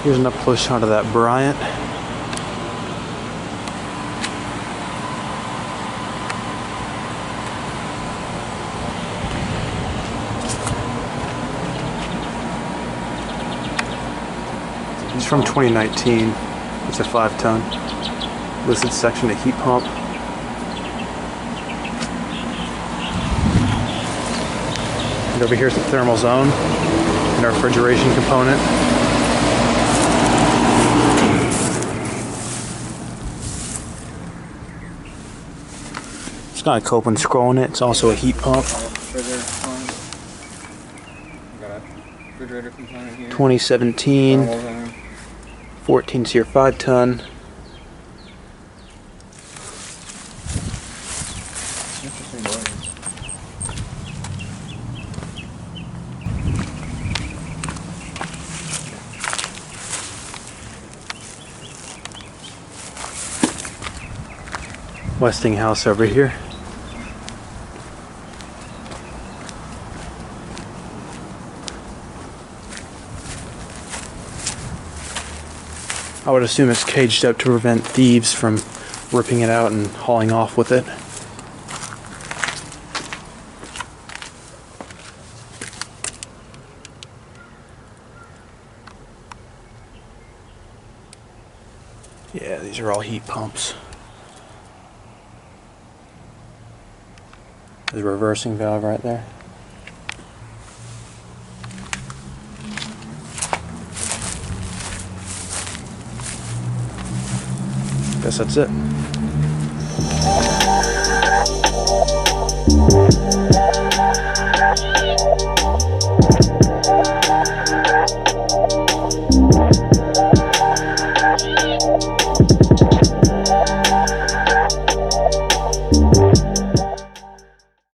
Here's an up close shot of that Bryant. It's from 2019. It's a 5-ton. Listed section, a heat pump. And over here's the thermal zone and our refrigeration component. It's got a Copeland scroll in it. It's also a heat pump. 2017. 14 SEER 5-ton. Westinghouse over here. I would assume it's caged up to prevent thieves from ripping it out and hauling off with it. Yeah, these are all heat pumps. There's a reversing valve right there. Guess that's it.